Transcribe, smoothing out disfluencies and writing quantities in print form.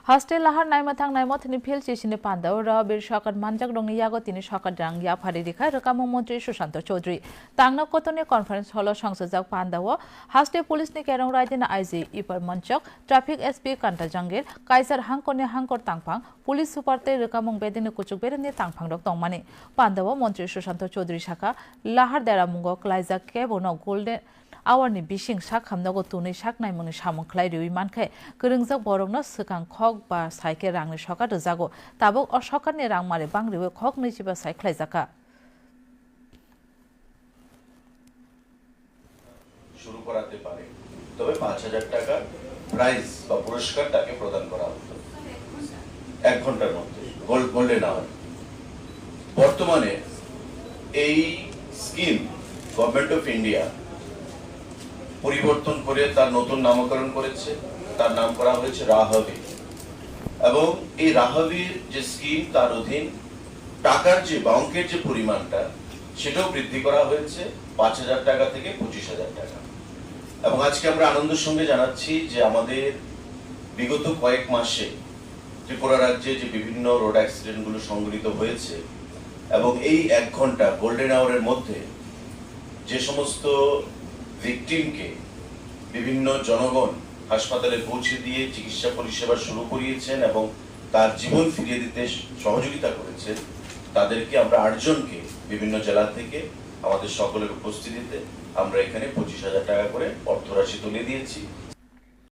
hostel lahar naima thang naima thini phil chishine pandao rabir সরকার মানজাক রংনি ইয়াগো তিনি সরকার রাং ইয়া ফারি রেখা রকামো মন্ত্রী সুশান্ত চৌধুরী তাংনা কতনে কনফারেন্স হলো সংসদজাক পান্দাও হাস্টে পুলিশ নি কেরং রাইদিনা আইজি ইপার মঞ্চক ট্রাফিক এসপি কান্টা জঙ্গের কাইসার হাংকনে হাংকর তাংফাং পুলিশ সুপারতে রকামং বেদিনে কুচুক বেরেনে তাংফাং রক তংমানে পান্দাও মন্ত্রী সুশান্ত চৌধুরী শাখা লাহার দেরামুঙ্গ ক্লাইজাক কেবনো গোল্ডেন आवारनि बिसिं साक हामनागो तुनै साक नायमंनि सामं खलाय रिउइ मानखाय गोरोंजाक बरंनो सिगां खक बा साइके रांनि सका रोजागो ताबो अ सरकारनि रां मारे बांग्रिवे खक नैजिबा साइ खलायजाका শুরু করাতে পারে তবে ৫০০০ টাকা প্রাইজ বা পুরস্কার তাকে প্রদান করা হতো ১ ঘন্টার মধ্যে গোল্ডেন আওয়ার। বর্তমানে এই স্কিম গভর্নমেন্ট অফ ইন্ডিয়া পরিবর্তন করে তার নতুন নামকরণ করেছে, তার নাম করা হয়েছে রাহাবি। এবং এই রাহাবির যে স্কিম তার অধীন টাকার যে অঙ্কের যে পরিমাণটা সেটাও বৃদ্ধি করা হয়েছে ৫০০০ টাকা থেকে ২৫০০০ টাকা। এবং আজকে আমরা আনন্দের সঙ্গে জানাচ্ছি যে আমাদের বিগত কয়েক মাসে ত্রিপুরা রাজ্যে যে বিভিন্ন রোড অ্যাক্সিডেন্টগুলো সংঘটিত হয়েছে এবং এই ১ ঘন্টা গোল্ডেন আওয়ারের মধ্যে যে সমস্ত ভিকটিমকে বিভিন্ন জনগণ হাসপাতালে পৌঁছে দিয়ে চিকিৎসা পরিষেবা শুরু করিয়েছেন এবং তার জীবন ফিরিয়ে দিতে সহযোগিতা করেছেন, তাদেরকে আমরা ৮ জনকে বিভিন্ন জেলা থেকে আমাদের সকলের উপস্থিতিতে আমরা এখানে ২৫০০০ টাকা করে অর্থরাশি তুলে দিয়েছি।